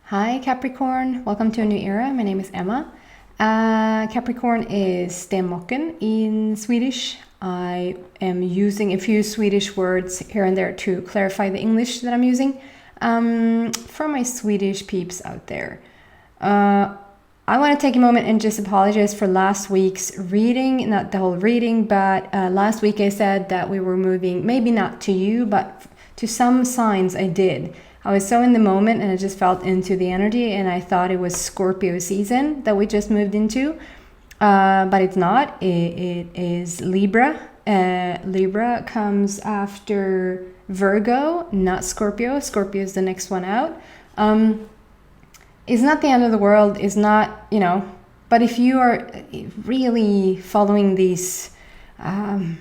Hi Capricorn, welcome to a new era. My name is Emma. Capricorn is Stenbocken in Swedish. I am using a few Swedish words here and there to clarify the English that I'm using for my Swedish peeps out there. I want to take a moment and just apologize for last week's reading, not the whole reading, but last week I said that we were moving, maybe not to you, but to some signs I did. I was so in the moment and I just felt into the energy and I thought it was Scorpio season that we just moved into, but it's not. It is Libra. Libra comes after Virgo, not Scorpio. Scorpio is the next one out. It's not the end of the world. It's not, but if you are really following these, I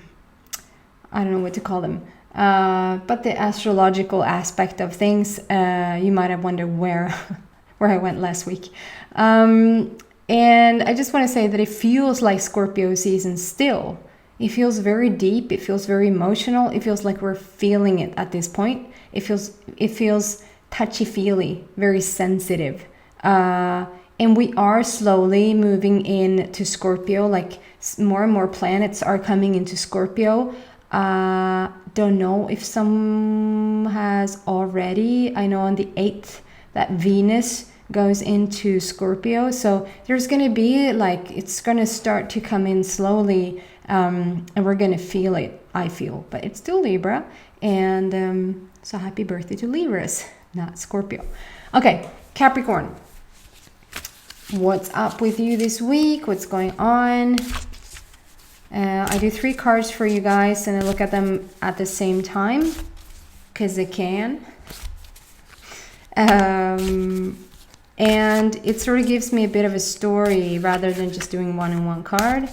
don't know what to call them, but the astrological aspect of things, you might have wondered where I went last week. And I just want to say that it feels like Scorpio season still. It feels very deep. It feels very emotional. It feels like we're feeling it at this point. It feels touchy-feely, very sensitive. And we are slowly moving into Scorpio, like more and more planets are coming into Scorpio. Don't know if some has already. I know on the 8th that Venus goes into Scorpio. So there's going to be it's going to start to come in slowly, and we're going to feel it, I feel. But it's still Libra. And so happy birthday to Libras, not Scorpio. Okay, Capricorn. What's up with you this week? What's going on? I do 3 cards for you guys and I look at them at the same time because I can. And it sort of gives me a bit of a story rather than just doing one card.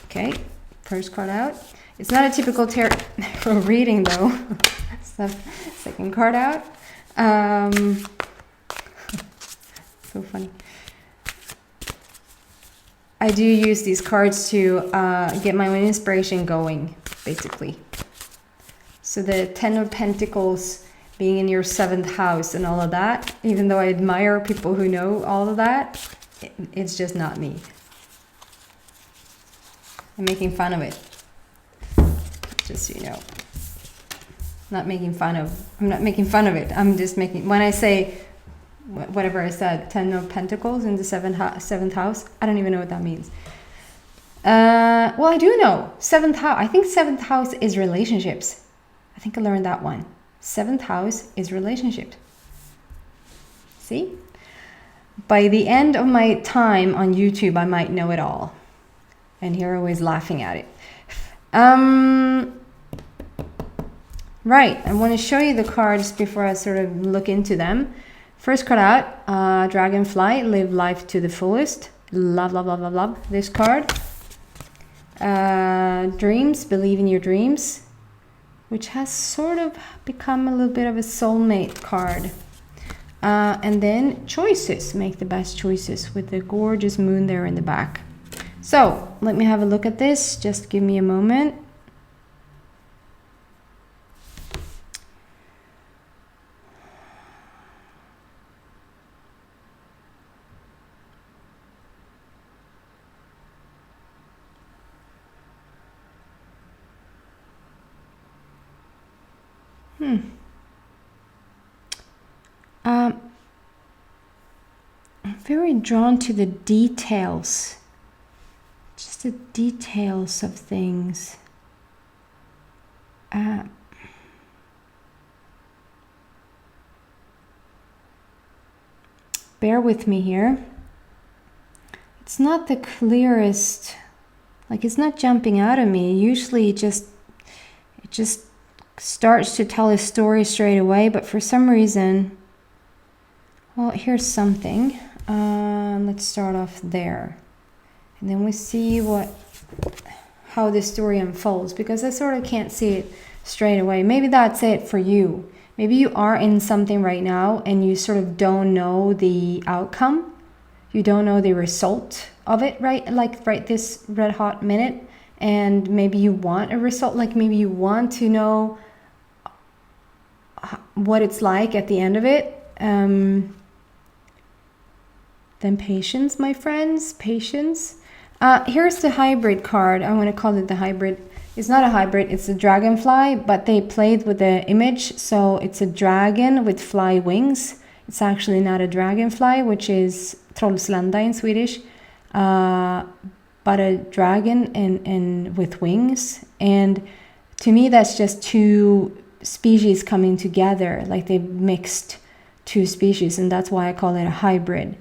Okay, first card out. It's not a typical tarot reading though. So, second card out. So funny. I do use these cards to get my own inspiration going, basically. So the 10 of Pentacles being in your 7th house and all of that, even though I admire people who know all of that, it's just not me. I'm making fun of it. Just so you know. I'm not making fun of it. I'm just making, when I say whatever I said, 10 of Pentacles in the 7th house. I don't even know what that means. Well, I do know. 7th house. I think 7th house is relationships. I think I learned that one. 7th house is relationships. See? By the end of my time on YouTube, I might know it all. And here I was laughing at it. Right. I want to show you the cards before I sort of look into them. First card out, Dragonfly, live life to the fullest. Love, love, love, love, love this card. Dreams, believe in your dreams, which has sort of become a little bit of a soulmate card. And then choices, make the best choices with the gorgeous moon there in the back. So let me have a look at this. Just give me a moment. I'm very drawn to the details, just the details of things. Bear with me here. It's not the clearest, it's not jumping out at me. Usually it just starts to tell a story straight away, but for some reason, well, here's something. Let's start off there, and then we see how the story unfolds, because I sort of can't see it straight away. Maybe that's it for you. Maybe you are in something right now and you sort of don't know the outcome. You don't know the result of it, right? Right this red hot minute. And maybe you want a result, maybe you want to know what it's like at the end of it. Then patience, my friends, patience. Here's the hybrid card. I want to call it the hybrid. It's not a hybrid, it's a dragonfly, but they played with the image, so it's a dragon with fly wings. It's actually not a dragonfly, which is trollslända in Swedish, but a dragon and with wings. And to me, that's just two species coming together, like they mixed two species, and that's why I call it a hybrid.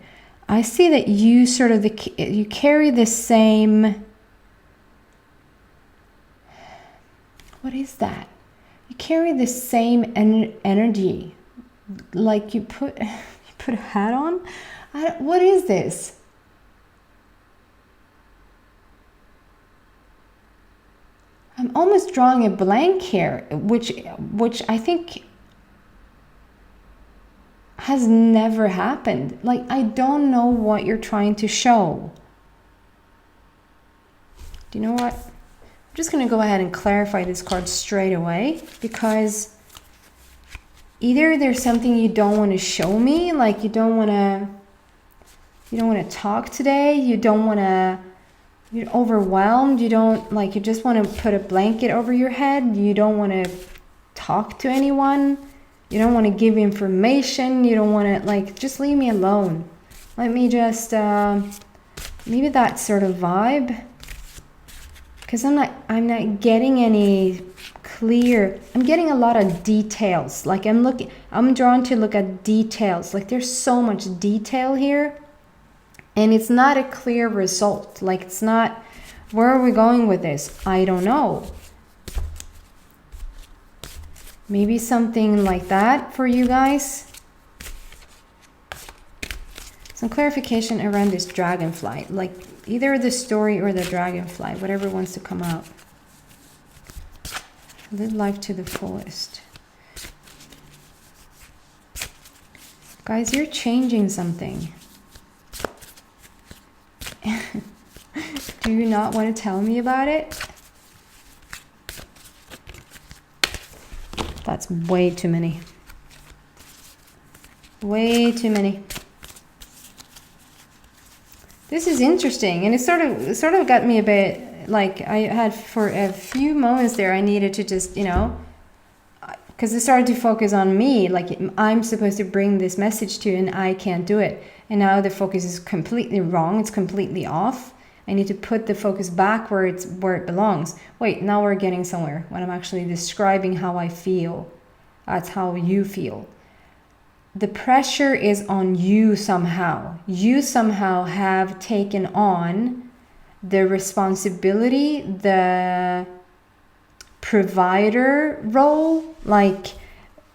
I see that you sort of you carry the same. What is that? You carry the same energy, like you put a hat on. What is this? I'm almost drawing a blank here, which I think has never happened. Like, I don't know what you're trying to show. Do you know what? I'm just going to go ahead and clarify this card straight away, because either there's something you don't want to show me, like you don't want to talk today, you're overwhelmed, you just want to put a blanket over your head, you don't want to talk to anyone, you don't want to give information, you don't want to, like, just leave me alone. Let me just, maybe that sort of vibe. Because I'm not getting any clear. I'm getting a lot of details. Like I'm drawn to look at details. Like there's so much detail here, and it's not a clear result. Like it's not. Where are we going with this? I don't know. Maybe something like that for you guys. Some clarification around this dragonfly, like either the story or the dragonfly, whatever wants to come out. Live life to the fullest. Guys, you're changing something. Do you not want to tell me about it? That's way too many. Way too many. This is interesting, and it sort of got me a bit, like, I had for a few moments there, I needed to just, because it started to focus on me, like I'm supposed to bring this message to you and I can't do it. And now the focus is completely wrong, it's completely off. I need to put the focus back where it belongs. Wait, now we're getting somewhere when I'm actually describing how I feel. That's how you feel. The pressure is on you somehow. You somehow have taken on the responsibility, the provider role. Like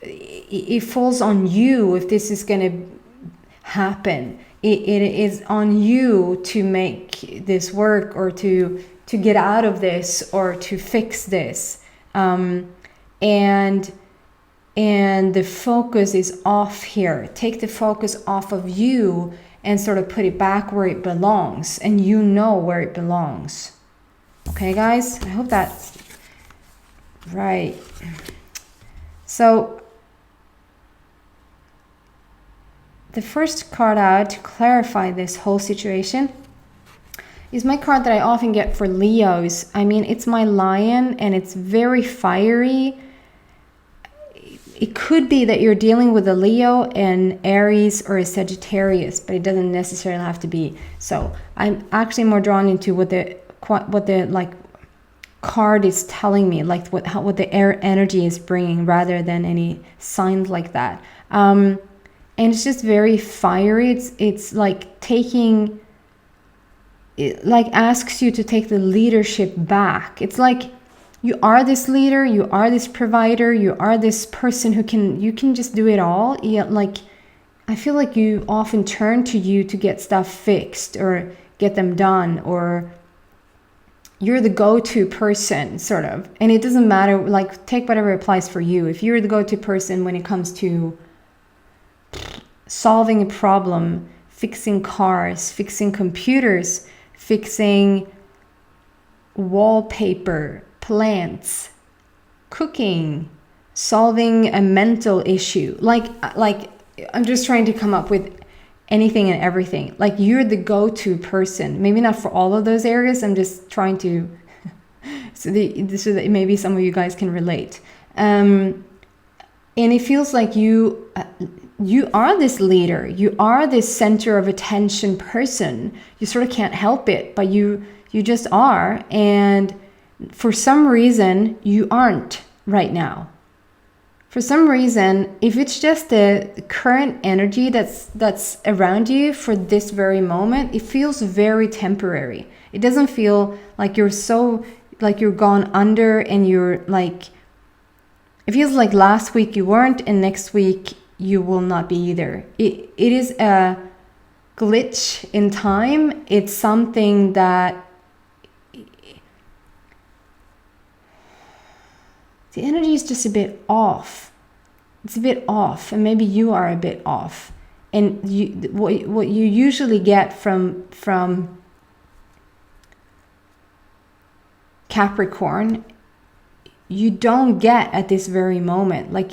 it falls on you if this is going to happen. It is on you to make this work, or to get out of this, or to fix this. And the focus is off here. Take the focus off of you and sort of put it back where it belongs. And you know where it belongs. Okay, guys? I hope that's right. So, the first card out to clarify this whole situation is my card that I often get for Leos. I mean, it's my lion, and it's very fiery. It could be that you're dealing with a Leo, an Aries, or a Sagittarius, but it doesn't necessarily have to be. So I'm actually more drawn into what the like card is telling me, like what the air energy is bringing, rather than any signs like that. And it's just very fiery. It's like taking. It like asks you to take the leadership back. It's like, you are this leader, you are this provider, you are this person you can just do it all. Yeah, like I feel like you often turn to you to get stuff fixed or get them done, or you're the go-to person, sort of. And it doesn't matter, like take whatever applies for you. If you're the go-to person when it comes to solving a problem, fixing cars, fixing computers, fixing wallpaper, plants, cooking, solving a mental issue. Like I'm just trying to come up with anything and everything. Like you're the go-to person. Maybe not for all of those areas. I'm just trying to so that maybe some of you guys can relate. And it feels like you are this leader. You are this center of attention person. You sort of can't help it, but you just are. And for some reason, you aren't right now. For some reason, if it's just the current energy that's around you for this very moment, it feels very temporary. It doesn't feel like you're gone under and you're like, it feels like last week you weren't and next week you will not be either. It is a glitch in time. It's something that the energy is just a bit off. It's a bit off, and maybe you are a bit off. And what you usually get from Capricorn, you don't get at this very moment. Like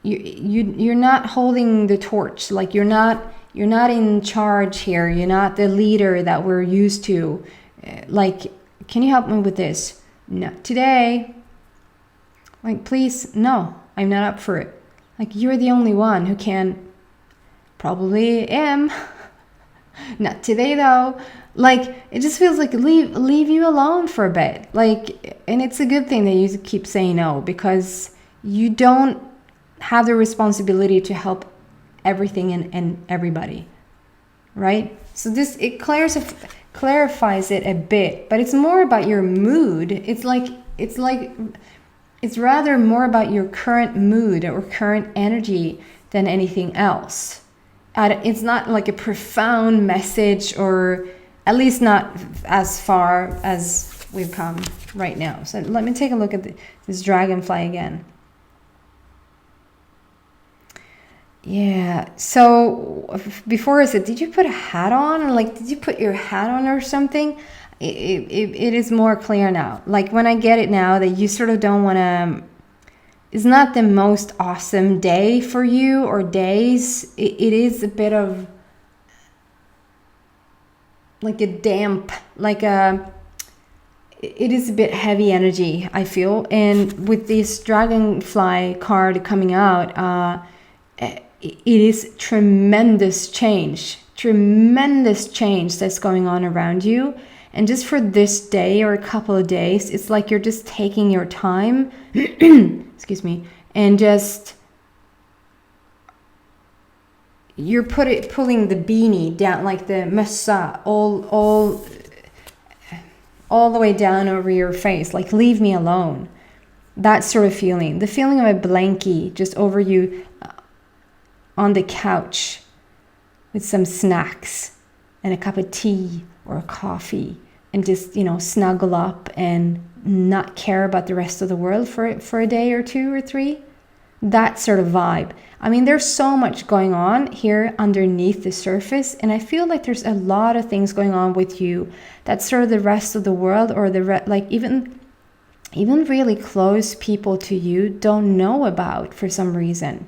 you're not holding the torch. Like you're not in charge here. You're not the leader that we're used to. Like, can you help me with this? No, today. Like, please, no, I'm not up for it. Like, you're the only one who can. Probably am. Not today, though. Like, it just feels like leave you alone for a bit. Like, and it's a good thing that you keep saying no, because you don't have the responsibility to help everything and everybody, right? So it clarifies it a bit, but it's more about your mood. It's rather more about your current mood or current energy than anything else. It's not like a profound message, or at least not as far as we've come right now. So let me take a look at this dragonfly again. Yeah, so before I said, did you put a hat on? Like, did you put your hat on or something? It is more clear now. Like, when I get it now that you sort of don't want to, it's not the most awesome day for you or days. It is a bit of like a damp, it is a bit heavy energy, I feel. And with this dragonfly card coming out, it is tremendous change that's going on around you. And just for this day or a couple of days, it's like you're just taking your time, excuse me, and just you're pulling the beanie down, like the mössa, all the way down over your face, like leave me alone. That sort of feeling, the feeling of a blankie just over you on the couch with some snacks and a cup of tea or a coffee, and just, snuggle up and not care about the rest of the world for a day or two or three. That sort of vibe. I mean, there's so much going on here underneath the surface, and I feel like there's a lot of things going on with you that sort of the rest of the world, or even really close people to you don't know about for some reason.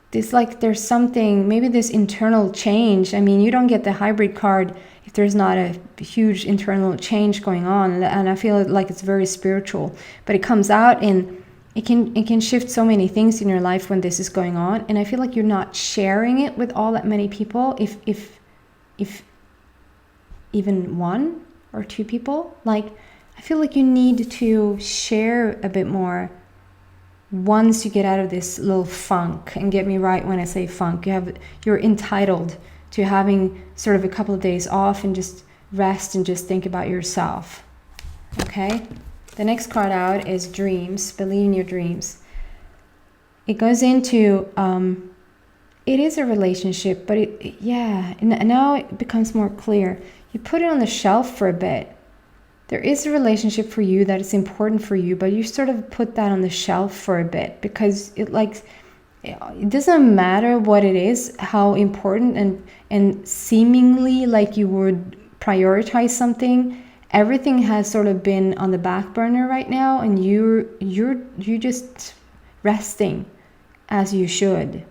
There's something, maybe this internal change. I mean, you don't get the hybrid card if there's not a huge internal change going on, and I feel like it's very spiritual, but it comes out and it can shift so many things in your life when this is going on. And I feel like you're not sharing it with all that many people, if even one or two people. Like, I feel like you need to share a bit more once you get out of this little funk. And get me right when I say funk. You're entitled to having sort of a couple of days off and just rest and just think about yourself. Okay? The next card out is dreams. Believe in your dreams. It goes into, it is a relationship, but now it becomes more clear. You put it on the shelf for a bit. There is a relationship for you that is important for you, but you sort of put that on the shelf for a bit, because it doesn't matter what it is, how important and seemingly like you would prioritize something. everything has sort of been on the back burner right now, and you're just resting as you should.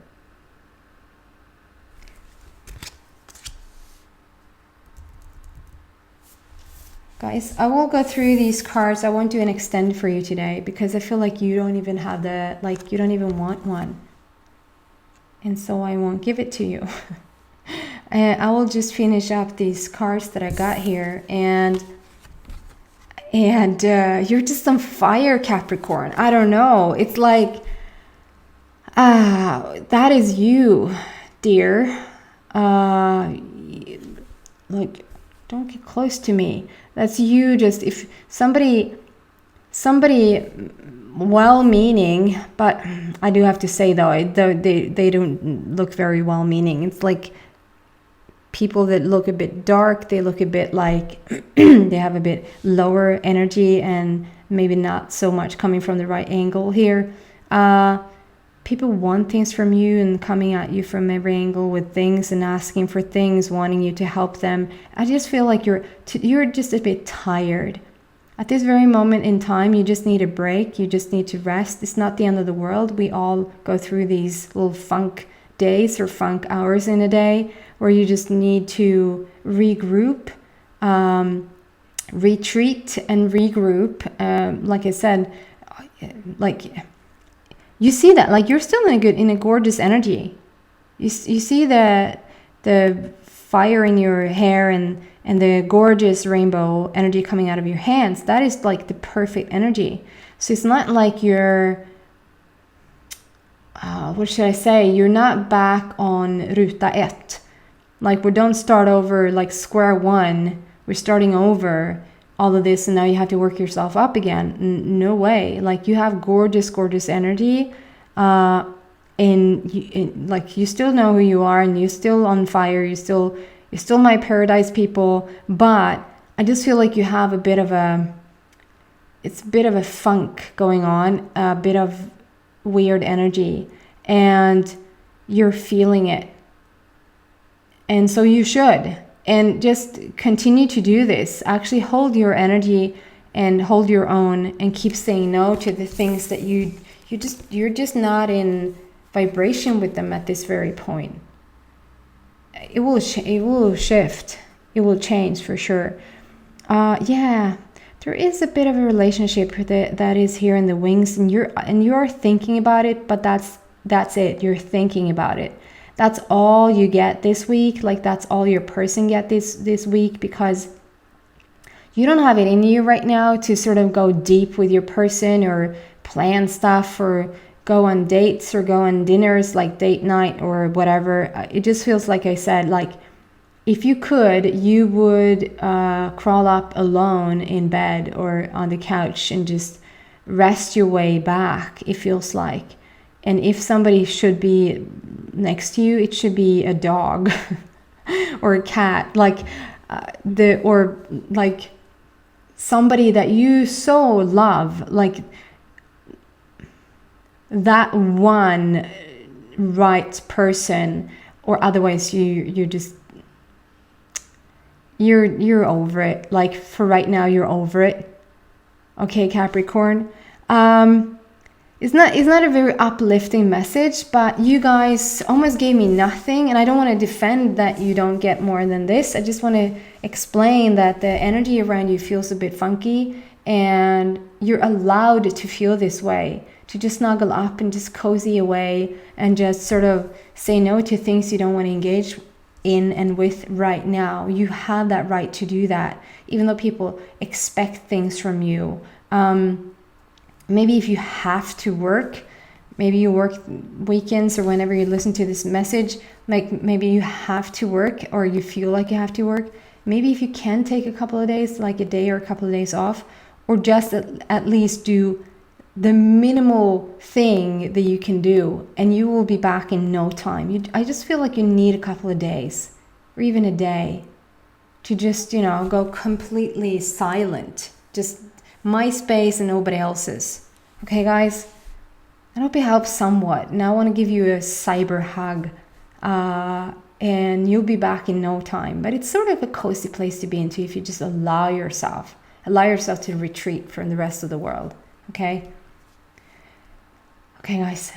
Guys, I will go through these cards. I won't do an extend for you today because I feel like you don't even have the, like, you don't even want one. And so I won't give it to you. I will just finish up these cards that I got here. And you're just on fire, Capricorn. I don't know. It's like, that is you, dear. Like, don't get close to me. That's you. Just if somebody well-meaning, but I do have to say though, they don't look very well-meaning. It's like people that look a bit dark, they look a bit like they have a bit lower energy and maybe not so much coming from the right angle here. People want things from you and coming at you from every angle with things and asking for things, wanting you to help them. I just feel like you're just a bit tired. At this very moment in time, you just need a break. You just need to rest. It's not the end of the world. We all go through these little funk days or funk hours in a day where you just need to regroup, retreat and regroup. Like I said, like you see that, like you're still in a gorgeous energy. You see the fire in your hair and the gorgeous rainbow energy coming out of your hands. That is like the perfect energy. So it's not like you're, what should I say? You're not back on ruta ett. Like we don't start over like square one. We're starting over all of this and now you have to work yourself up again. No way. Like you have gorgeous energy. Like you still know who you are and you're still on fire. You're still my paradise people. But I just feel like you have it's a bit of a funk going on, a bit of weird energy, and you're feeling it. And so you should. And just continue to do this. Actually hold your energy and hold your own and keep saying no to the things that you're just not in vibration with them at this very point. It will shift. It will change for sure. Yeah, there is a bit of a relationship that is here in the wings, and you're thinking about it, but that's it. You're thinking about it. That's all you get this week. Like that's all your person get this week, because you don't have it in you right now to sort of go deep with your person or plan stuff or go on dates or go on dinners, like date night or whatever. It just feels like I said, like if you could, you would crawl up alone in bed or on the couch and just rest your way back, it feels like. And if somebody should be next to you, it should be a dog or a cat, or somebody that you so love, like that one right person, or otherwise you're over it. Like for right now, you're over it. Okay, Capricorn. It's not a very uplifting message, but you guys almost gave me nothing, and I don't want to defend that you don't get more than this. I just want to explain that the energy around you feels a bit funky, and you're allowed to feel this way, to just snuggle up and just cozy away and just sort of say no to things you don't want to engage in and with right now. You have that right to do that, even though people expect things from you. Maybe if you have to work, maybe you work weekends or whenever you listen to this message, like maybe you have to work or you feel like you have to work. Maybe if you can take a couple of days, like a day or a couple of days off, or just at least do the minimal thing that you can do, and you will be back in no time. I just feel like you need a couple of days or even a day to just, go completely silent. Just my space and nobody else's. Okay, guys? I hope it helps somewhat. Now I want to give you a cyber hug. and you'll be back in no time. But it's sort of a cozy place to be into if you just allow yourself to retreat from the rest of the world. Okay guys,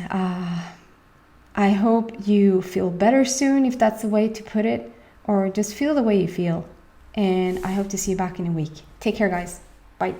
I hope you feel better soon, if that's the way to put it, or just feel the way you feel. And I hope to see you back in a week. Take care, guys. Bye.